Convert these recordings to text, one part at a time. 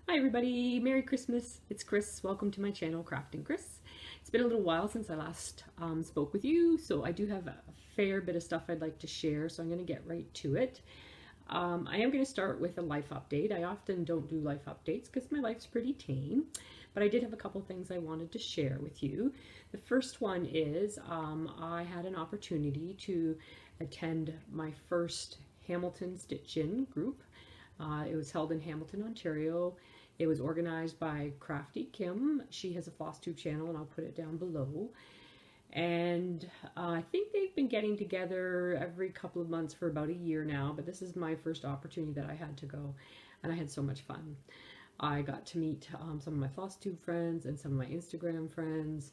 Hi everybody, Merry Christmas. It's Chris. Welcome to my channel, Crafting Chris. It's been a little while since I last spoke with you, so I do have a fair bit of stuff I'd like to share, so I'm going to get right to it. I am going to start with a life update. I often don't do life updates because my life's pretty tame, but I did have a couple things I wanted to share with you. The first one is I had an opportunity to attend my first Hamilton Stitch-In group. It was held in Hamilton, Ontario. It was organized by Crafty Kim. She has a Flosstube channel, and I'll put it down below. And I think they've been getting together every couple of months for about a year now, but this is my first opportunity that I had to go, and I had so much fun. I got to meet some of my Flosstube friends and some of my Instagram friends,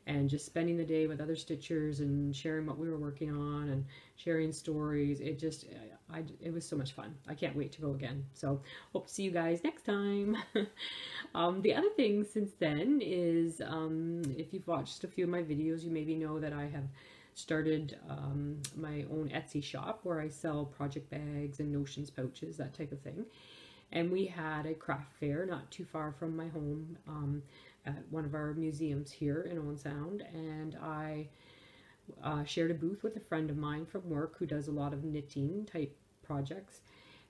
and just spending the day with other stitchers and sharing what we were working on and sharing stories. It was so much fun. I can't wait to go again. So hope to see you guys next time. The other thing since then is if you've watched a few of my videos, you maybe know that I have started my own Etsy shop where I sell project bags and notions pouches, that type of thing. And we had a craft fair not too far from my home at one of our museums here in Owen Sound, and I shared a booth with a friend of mine from work who does a lot of knitting type projects,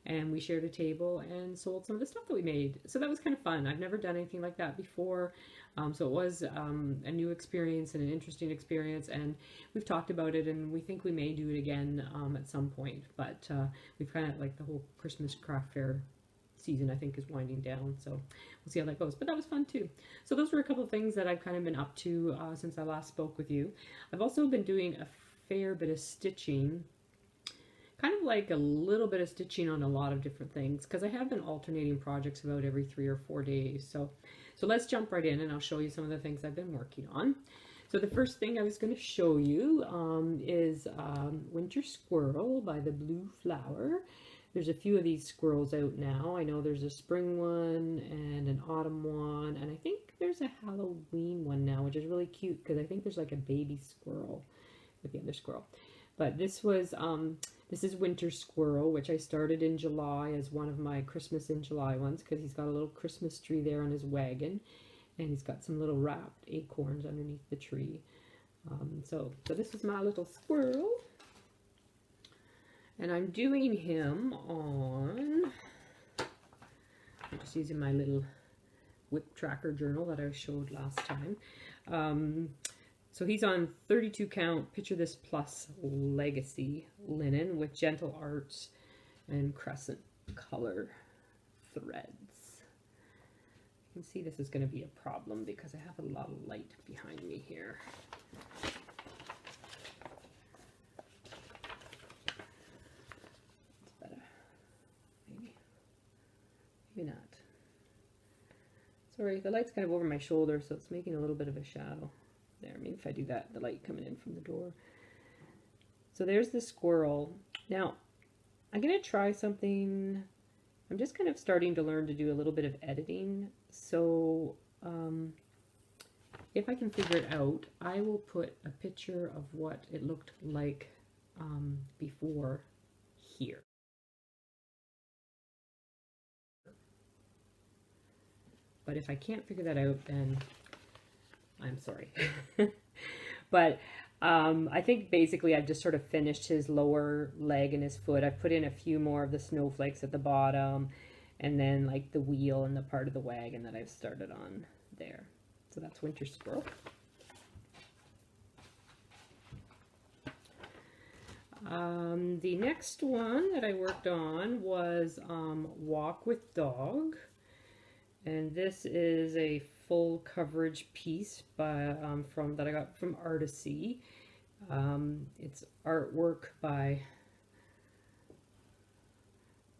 and we shared a table and sold some of the stuff that we made. So that was kind of fun. I've never done anything like that before, so it was a new experience and an interesting experience, and we've talked about it, and we think we may do it again at some point, but we've kind of like the whole Christmas craft fair season I think is winding down, so we'll see how that goes. But that was fun too. So those were a couple of things that I've kind of been up to since I last spoke with you. I've also been doing a fair bit of stitching, kind of like a little bit of stitching on a lot of different things, because I have been alternating projects about every 3 or 4 days. So let's jump right in and I'll show you some of the things I've been working on. So the first thing I was going to show you is Winter Squirrel by the Blue Flower. There's a few of these squirrels out now. I know there's a spring one and an autumn one, and I think there's a Halloween one now, which is really cute because I think there's like a baby squirrel with the other squirrel. But this is Winter Squirrel, which I started in July as one of my Christmas in July ones because he's got a little Christmas tree there on his wagon, and he's got some little wrapped acorns underneath the tree. So this is my little squirrel. And I'm doing him on, I'm just using my little whip tracker journal that I showed last time. So he's on 32 count Picture This Plus Legacy linen with gentle arts and crescent color threads. You can see this is going to be a problem because I have a lot of light behind me here. Maybe not. Sorry, the light's kind of over my shoulder, so it's making a little bit of a shadow there. Maybe if I do that, the light coming in from the door. So there's the squirrel. Now, I'm going to try something. I'm just kind of starting to learn to do a little bit of editing. So if I can figure it out, I will put a picture of what it looked like before here. But if I can't figure that out, then I'm sorry. But I think basically I've just sort of finished his lower leg and his foot. I've put in a few more of the snowflakes at the bottom, and then like the wheel and the part of the wagon that I've started on there. So that's Winter Squirrel. The next one that I worked on was Walk with Dog. And this is a full coverage piece by, that I got from Artisy. It's artwork by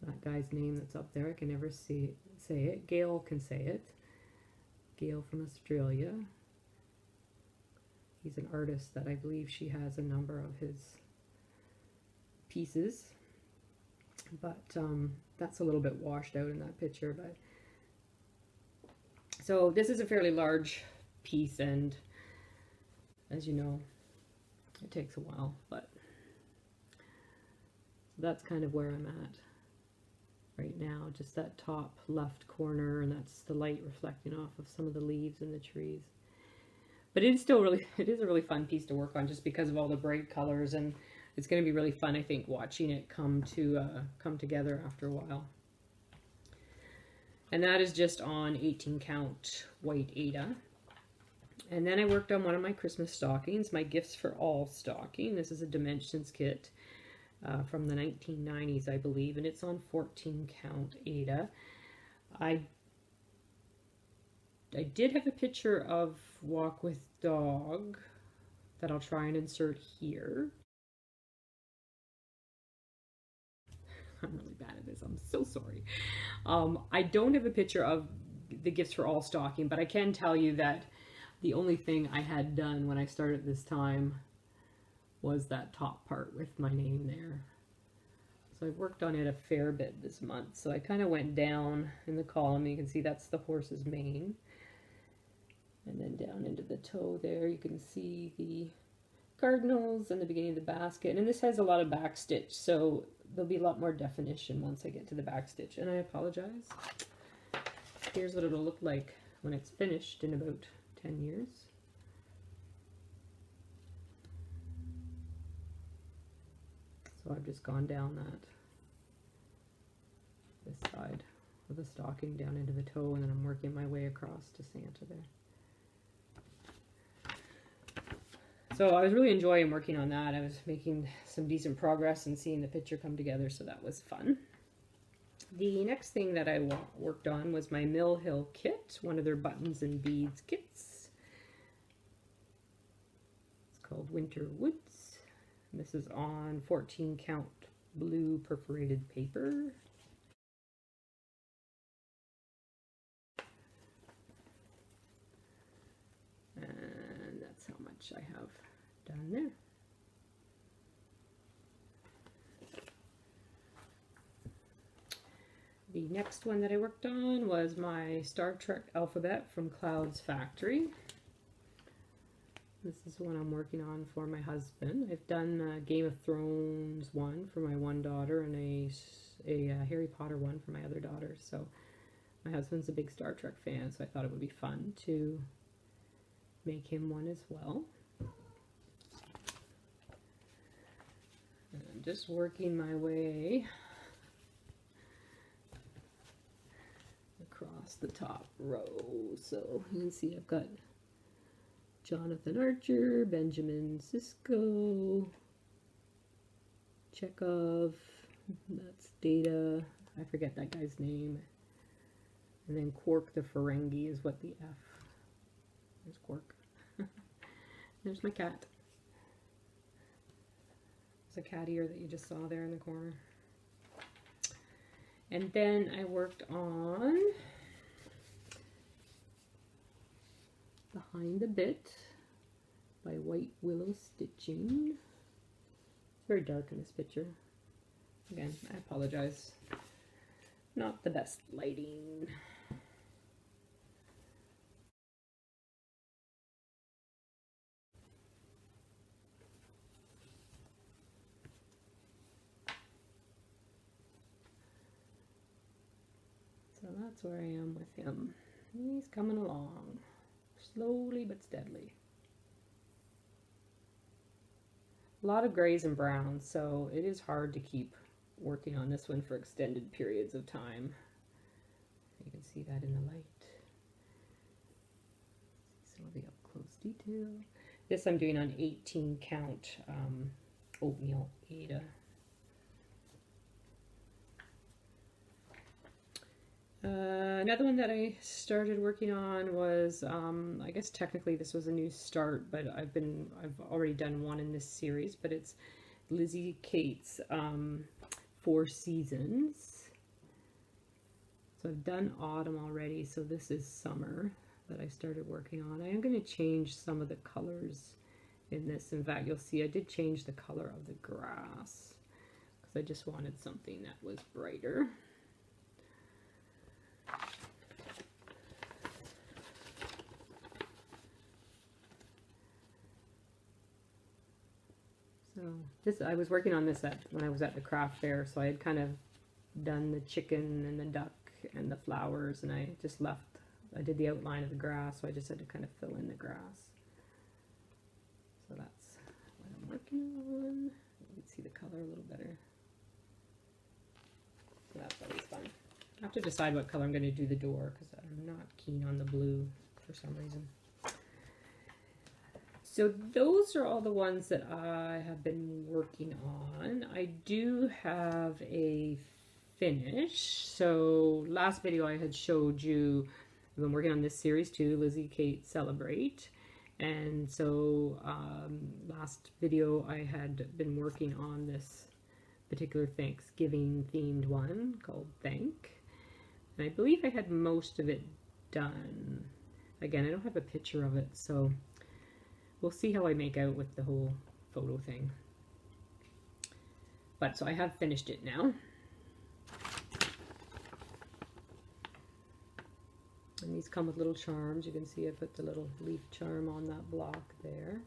that guy's name that's up there. I can never say it. Gail can say it. Gail from Australia. He's an artist that I believe she has a number of his pieces. But that's a little bit washed out in that picture, but so this is a fairly large piece, and as you know, it takes a while, but so that's kind of where I'm at. right now, just that top left corner, and that's the light reflecting off of some of the leaves in the trees. But it is still really, it is a really fun piece to work on just because of all the bright colors, and it's going to be really fun, I think, watching it come together after a while. And that is just on 18 count white Aida. And then I worked on one of my Christmas stockings, my Gifts for All stocking. This is a Dimensions kit from the 1990s, I believe, and it's on 14 count Aida. I did have a picture of Walk with Dog that I'll try and insert here. I'm really bad at this. I'm so sorry. I don't have a picture of the Gifts for All stocking, but I can tell you that the only thing I had done when I started this time was that top part with my name there. So I've worked on it a fair bit this month. So I kind of went down in the column. You can see that's the horse's mane. And then down into the toe there, you can see the cardinals and the beginning of the basket. And this has a lot of back stitch, so there'll be a lot more definition once I get to the back stitch. And I apologize. Here's what it'll look like when it's finished in about 10 years. So I've just gone down this side of the stocking down into the toe, and then I'm working my way across to Santa there. So I was really enjoying working on that. I was making some decent progress and seeing the picture come together, so that was fun. The next thing that I worked on was my Mill Hill kit, one of their buttons and beads kits. It's called Winter Woods. And this is on 14 count blue perforated paper. And that's how much I have done there. The next one that I worked on was my Star Trek alphabet from Cloud's Factory. This is one I'm working on for my husband. I've done a Game of Thrones one for my one daughter and a Harry Potter one for my other daughter. So my husband's a big Star Trek fan, so I thought it would be fun to make him one as well. And I'm just working my way across the top row. So you can see I've got Jonathan Archer, Benjamin Sisko, Chekhov, that's Data, I forget that guy's name, and then Quark the Ferengi is what the F, there's Quark, there's my cat, there's a cat ear that you just saw there in the corner. And then I worked on Behind the Bit by White Willow Stitching. It's very dark in this picture. Again, I apologize. Not the best lighting. So that's where I am with him. He's coming along. Slowly but steadily. A lot of grays and browns, so it is hard to keep working on this one for extended periods of time. You can see that in the light. Some of the up close detail. This I'm doing on 18 count oatmeal Aida. Another one that I started working on was, I guess technically this was a new start, but I've already done one in this series, but it's Lizzie Kate's 4 Seasons. So I've done autumn already, so this is summer that I started working on. I am going to change some of the colors in this. In fact, you'll see I did change the color of the grass because I just wanted something that was brighter. So this, I was working on this when I was at the craft fair, so I had kind of done the chicken and the duck and the flowers, and I just left, I did the outline of the grass, so I just had to kind of fill in the grass. So that's what I'm working on. You can see the color a little better. So that's always fun. I have to decide what color I'm going to do the door, because I'm not keen on the blue for some reason. So those are all the ones that I have been working on. I do have a finish. So last video I had showed you, I've been working on this series too, Lizzie Kate Celebrate. And so last video I had been working on this particular Thanksgiving themed one called Thank. And I believe I had most of it done. Again, I don't have a picture of it, so we'll see how I make out with the whole photo thing. But so I have finished it now. And these come with little charms. You can see I put the little leaf charm on that block there.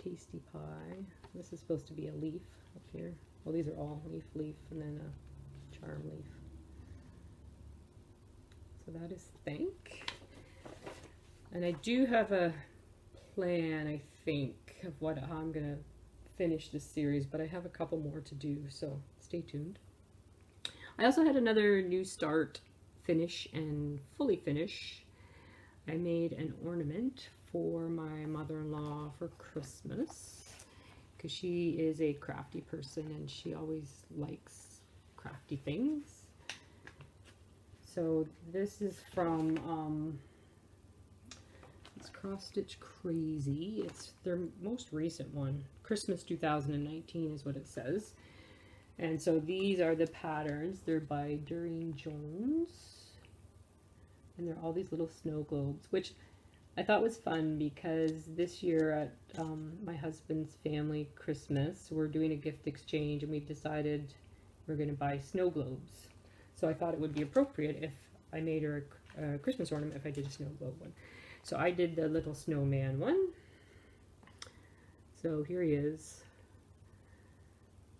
Tasty pie. This is supposed to be a leaf up here. Well, these are all leaf, leaf, and then a charm leaf. So that is Thank. And I do have a plan, I think, of what I'm going to finish this series, but I have a couple more to do, so stay tuned. I also had another new start, finish and fully finish. I made an ornament for my mother-in-law for Christmas, because she is a crafty person and she always likes crafty things. So this is from it's Cross Stitch Crazy. It's their most recent one. Christmas 2019 is what it says. And so these are the patterns. They're by Doreen Jones. And they're all these little snow globes, which I thought was fun because this year at my husband's family Christmas, we're doing a gift exchange and we've decided we're going to buy snow globes. So I thought it would be appropriate if I made her a Christmas ornament if I did a snow globe one. So I did the little snowman one. So here he is.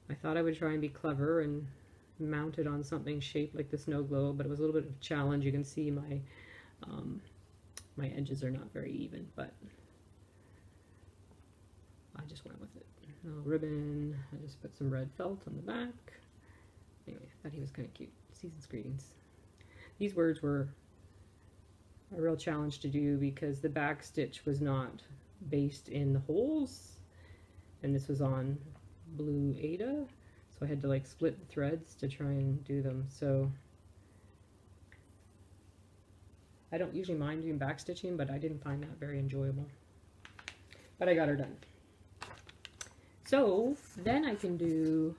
I thought I would try and be clever and mount it on something shaped like the snow globe, but it was a little bit of a challenge. You can see my my edges are not very even, but I just went with it. No ribbon. I just put some red felt on the back. Anyway, I thought he was kind of cute. Season's greetings. These words were a real challenge to do because the back stitch was not based in the holes, and this was on blue Ada, so I had to like split the threads to try and do them. So I don't usually mind doing back stitching, but I didn't find that very enjoyable. But I got her done. So then I can do,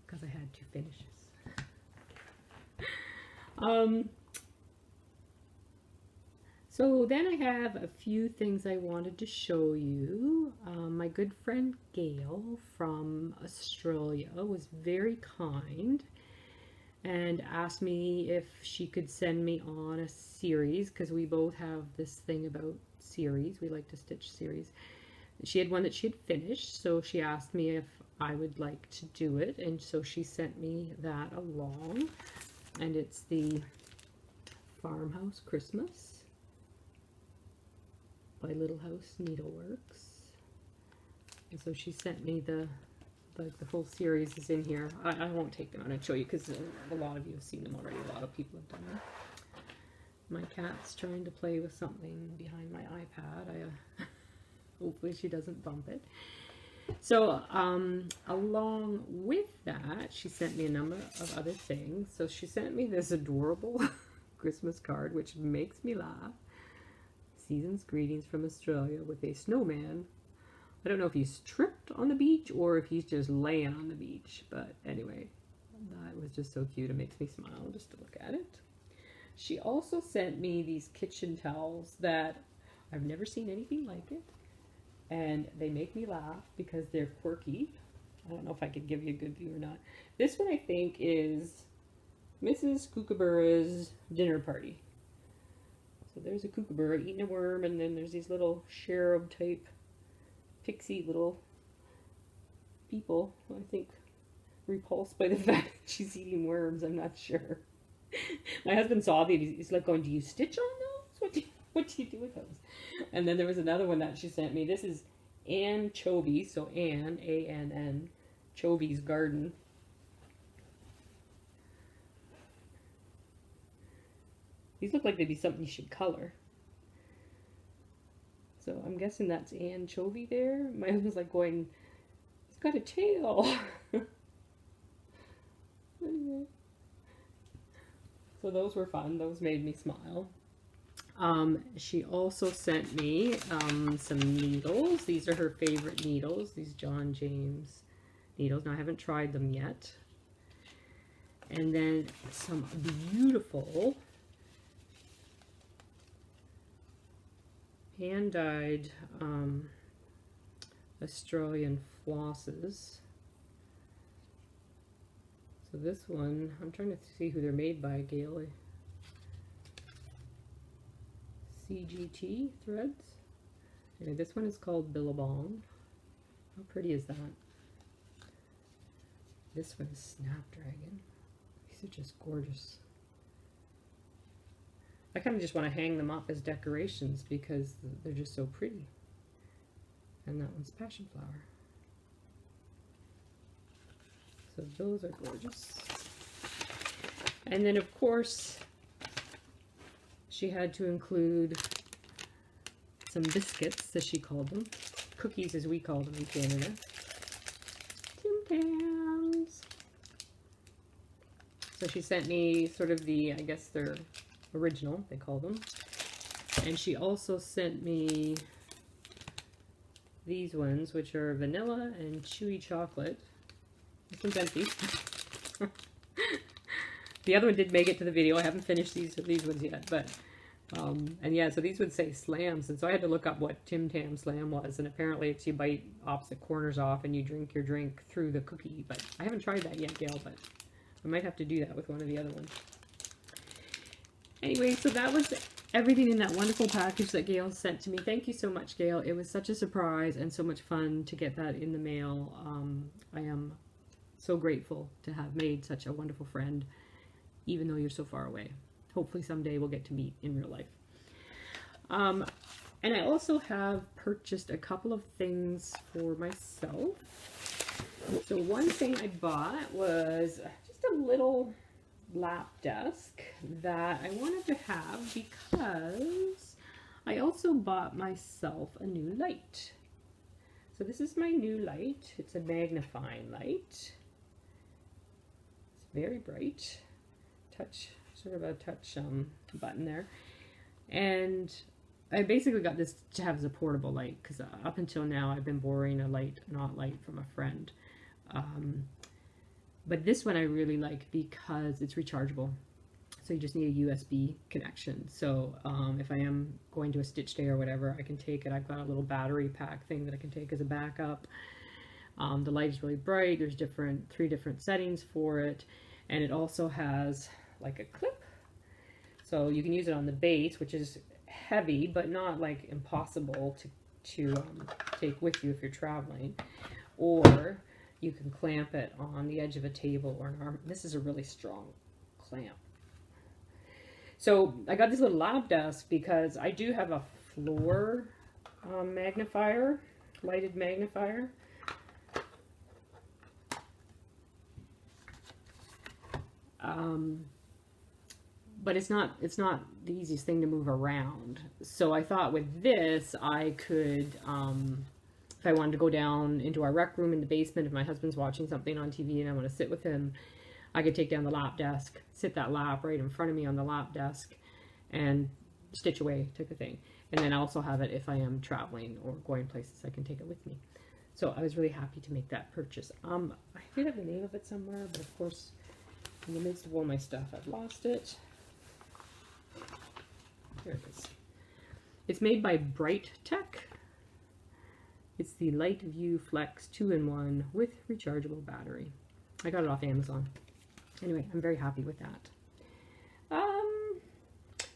because I had two finishes. So then I have a few things I wanted to show you. My good friend Gail from Australia was very kind and asked me if she could send me on a series, because we both have this thing about series. We like to stitch series. She had one that she had finished, so she asked me if I would like to do it, and so she sent me that along. And it's the Farmhouse Christmas by Little House Needleworks. And so she sent me the full series is in here. I won't take them out and show you because a lot of you have seen them already. A lot of people have done them. My cat's trying to play with something behind my iPad. Hopefully she doesn't bump it. So along with that, she sent me a number of other things. So she sent me this adorable Christmas card, which makes me laugh. Season's greetings from Australia with a snowman. I don't know if he's tripped on the beach or if he's just laying on the beach, but anyway, that was just so cute. It makes me smile just to look at it. She also sent me these kitchen towels that I've never seen anything like it, and they make me laugh because they're quirky. I don't know if I could give you a good view or not. This one I think is Mrs. Kookaburra's dinner party. So there's a kookaburra eating a worm, and then there's these little cherub type pixie little people, I think, repulsed by the fact that she's eating worms. I'm not sure. My husband saw these. He's like going, do you stitch on those? What do you do with those? And then there was another one that she sent me. This is Anchovy. So Ann, A-N-N, Chovy's Garden. These look like they'd be something you should color. So I'm guessing that's anchovy there. My husband's like going, it's got a tail. Anyway. So those were fun. Those made me smile. She also sent me some needles. These are her favorite needles. These John James needles. Now I haven't tried them yet. And then some beautiful hand-dyed Australian flosses. So this one, I'm trying to see who they're made by, Gail. CGT threads. Anyway, this one is called Billabong. How pretty is that? This one is Snapdragon. These are just gorgeous. I kind of just want to hang them up as decorations because they're just so pretty. And that one's Passion Flower. So those are gorgeous. And then of course, she had to include some biscuits, as she called them. Cookies, as we call them in Canada. Tim Tams. So she sent me sort of the, I guess they're original, they call them. And she also sent me these ones, which are vanilla and chewy chocolate. This one's empty. The other one did make it to the video. I haven't finished these ones yet, but and yeah, so these would say slams, and so I had to look up what Tim Tam Slam was, and apparently it's you bite opposite corners off and you drink your drink through the cookie. But I haven't tried that yet, Gail, but I might have to do that with one of the other ones. Anyway, so that was everything in that wonderful package that Gail sent to me. Thank you so much, Gail. It was such a surprise and so much fun to get that in the mail. I am so grateful to have made such a wonderful friend, even though you're so far away. Hopefully someday we'll get to meet in real life. And I also have purchased a couple of things for myself. So one thing I bought was just a little lap desk that I wanted to have because I also bought myself a new light. So this is my new light. It's a magnifying light. It's very bright. Sort of a touch button there. And I basically got this to have as a portable light because up until now I've been borrowing a not light from a friend. But this one I really like because it's rechargeable. So you just need a USB connection. So if I am going to a stitch day or whatever, I can take it. I've got a little battery pack thing that I can take as a backup. The light is really bright. There's 3 different settings for it. And it also has like a clip. So you can use it on the base, which is heavy, but not like impossible to take with you if you're traveling. Or you can clamp it on the edge of a table or an arm. This is a really strong clamp. So I got this little lap desk because I do have a floor magnifier, lighted magnifier. But it's not the easiest thing to move around. So I thought with this, I could, if I wanted to go down into our rec room in the basement, if my husband's watching something on TV and I want to sit with him, I could take down the lap desk, sit that lap right in front of me on the lap desk, and stitch away type of thing. And then I also have it if I am traveling or going places, I can take it with me. So I was really happy to make that purchase. I did have the name of it somewhere, but of course, in the midst of all my stuff, I've lost it. Here it is. It's made by Bright Tech. It's the Light View Flex 2-in-1 with rechargeable battery. I got it off Amazon. Anyway, I'm very happy with that.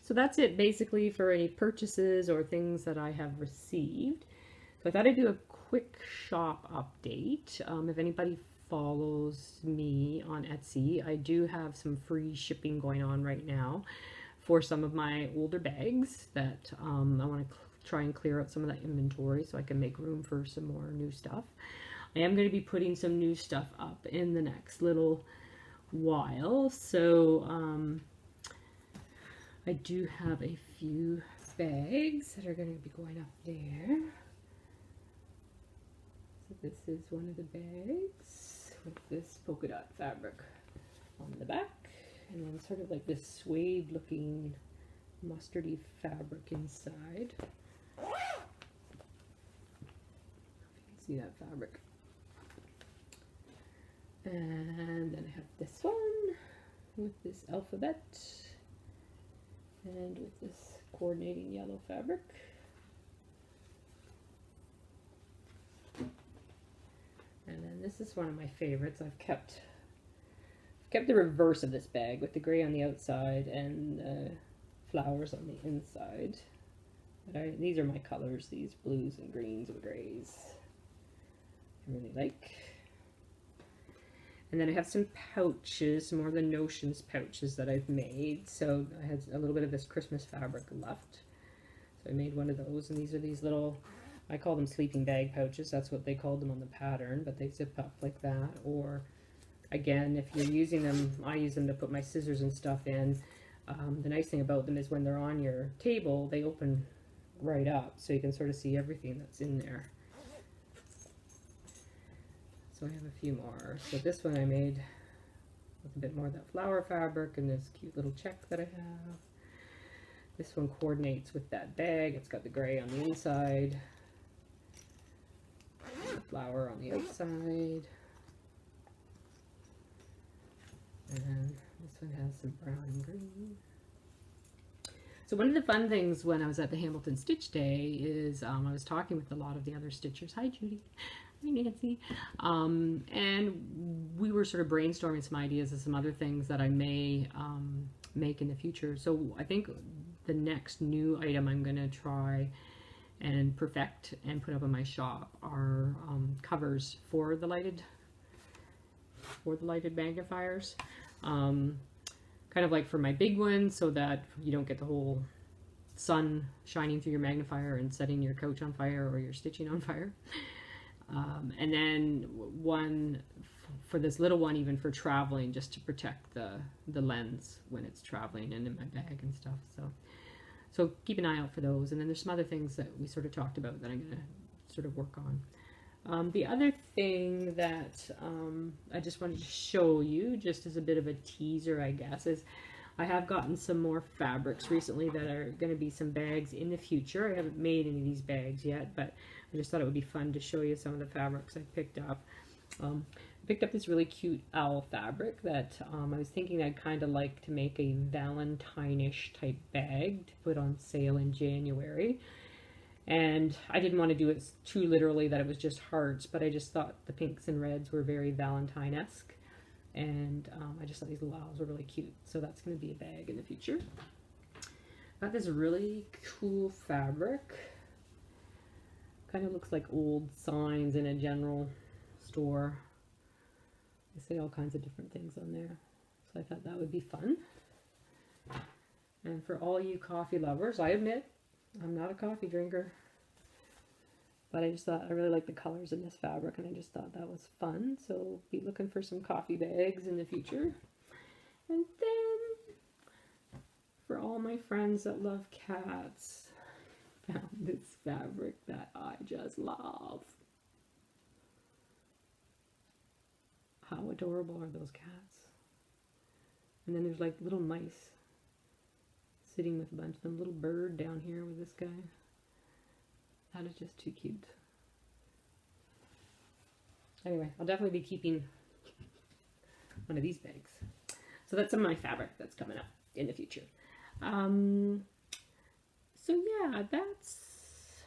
So that's it basically for any purchases or things that I have received. So I thought I'd do a quick shop update. If anybody follows me on Etsy, I do have some free shipping going on right now for some of my older bags that I want to try and clear out some of that inventory so I can make room for some more new stuff. I am going to be putting some new stuff up in the next little while, so I do have a few bags that are going to be going up there. So this is one of the bags with this polka dot fabric on the back, and then sort of like this suede looking mustardy fabric inside. If you can see that fabric. And then I have this one with this alphabet and with this coordinating yellow fabric. And then this is one of my favorites. I've kept the reverse of this bag with the gray on the outside and flowers on the inside. But these are my colors, these blues and greens and grays. I really like. And then I have some pouches, more the Notions pouches that I've made. So I had a little bit of this Christmas fabric left. So I made one of those, and these are these little, I call them sleeping bag pouches. That's what they called them on the pattern, but they zip up like that. Or again, if you're using them, I use them to put my scissors and stuff in. The nice thing about them is when they're on your table, they open right up, so you can sort of see everything that's in there. So I have a few more. So this one I made with a bit more of that flower fabric and this cute little check that I have. This one coordinates with that bag. It's got the gray on the inside, the flower on the outside, and then this one has some brown and green. So one of the fun things when I was at the Hamilton Stitch Day is I was talking with a lot of the other stitchers. Hi, Judy. Hi, Nancy. And we were sort of brainstorming some ideas of some other things that I may make in the future. So I think the next new item I'm going to try and perfect and put up in my shop are covers for the lighted magnifiers. Kind of like for my big one, so that you don't get the whole sun shining through your magnifier and setting your couch on fire or your stitching on fire. And then one for this little one, even for traveling, just to protect the lens when it's traveling and in my bag and stuff. So keep an eye out for those. And then there's some other things that we sort of talked about that I'm going to sort of work on. The other thing that I just wanted to show you, just as a bit of a teaser, I guess, is I have gotten some more fabrics recently that are going to be some bags in the future. I haven't made any of these bags yet, but I just thought it would be fun to show you some of the fabrics I picked up. I picked up this really cute owl fabric that I was thinking I'd kind of like to make a Valentine-ish type bag to put on sale in January. And I didn't want to do it too literally that it was just hearts, but I just thought the pinks and reds were very Valentine-esque. And I just thought these little owls were really cute. So that's going to be a bag in the future. Got this really cool fabric. Kind of looks like old signs in a general store. They say all kinds of different things on there. So I thought that would be fun. And for all you coffee lovers, I admit, I'm not a coffee drinker, but I just thought I really like the colors in this fabric, and I just thought that was fun. So be looking for some coffee bags in the future. And then for all my friends that love cats, found this fabric that I just love. How adorable are those cats? And then there's like little mice sitting with a bunch of them. Little bird down here with this guy. That is just too cute. Anyway, I'll definitely be keeping one of these bags. So that's some of my fabric that's coming up in the future. So yeah, that's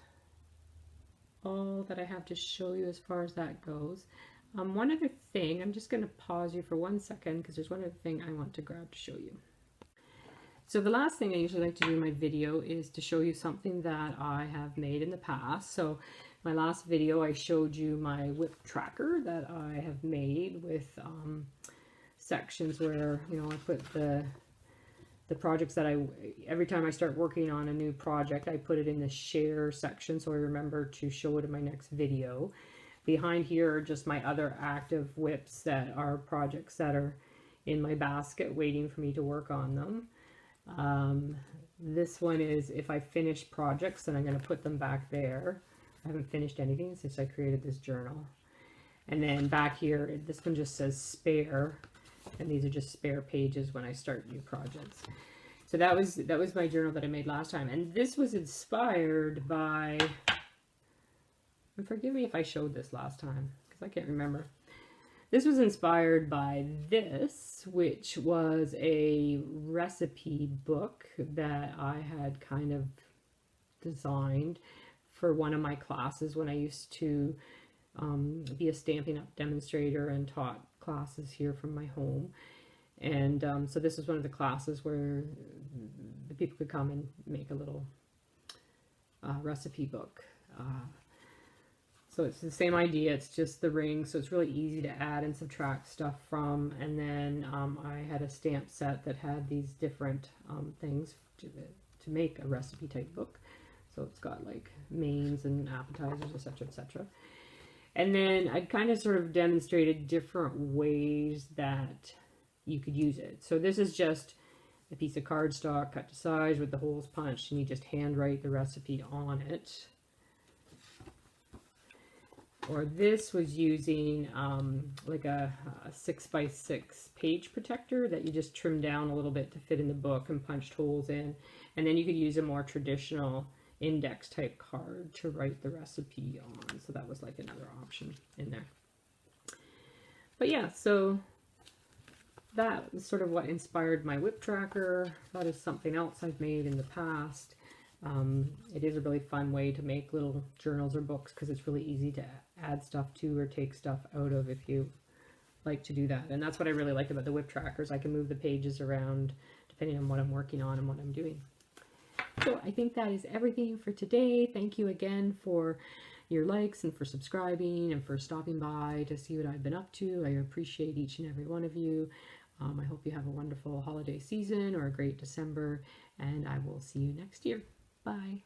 all that I have to show you as far as that goes. One other thing, I'm just going to pause you for 1 second because there's one other thing I want to grab to show you. So the last thing I usually like to do in my video is to show you something that I have made in the past. So My last video I showed you my whip tracker that I have made with sections where, you know, I put the projects that every time I start working on a new project, I put it in the share section so I remember to show it in my next video. Behind here are just my other active whips that are projects that are in my basket waiting for me to work on them. This one is if I finish projects, then I'm going to put them back there. I haven't finished anything since I created this journal. And then back here, this one just says spare, and these are just spare pages when I start new projects. So that was my journal that I made last time, and this was inspired by, and forgive me if I showed this last time because I can't remember. This was inspired by this, which was a recipe book that I had kind of designed for one of my classes when I used to be a Stampin' Up! Demonstrator and taught classes here from my home. And so this is one of the classes where the people could come and make a little recipe book. So it's the same idea, it's just the ring, so it's really easy to add and subtract stuff from. And then I had a stamp set that had these different things to make a recipe type book. So it's got like mains and appetizers, etc., etc. And then I kind of sort of demonstrated different ways that you could use it. So this is just a piece of cardstock cut to size with the holes punched, and you just handwrite the recipe on it. Or this was using like a 6x6 page protector that you just trim down a little bit to fit in the book and punched holes in. And then you could use a more traditional index type card to write the recipe on. So that was like another option in there. But yeah, so that is sort of what inspired my whip tracker. That is something else I've made in the past. It is a really fun way to make little journals or books because it's really easy to add stuff to or take stuff out of if you like to do that. And that's what I really like about the whip trackers. I can move the pages around depending on what I'm working on and what I'm doing. So I think that is everything for today. Thank you again for your likes and for subscribing and for stopping by to see what I've been up to. I appreciate each and every one of you. I hope you have a wonderful holiday season or a great December, and I will see you next year. Bye.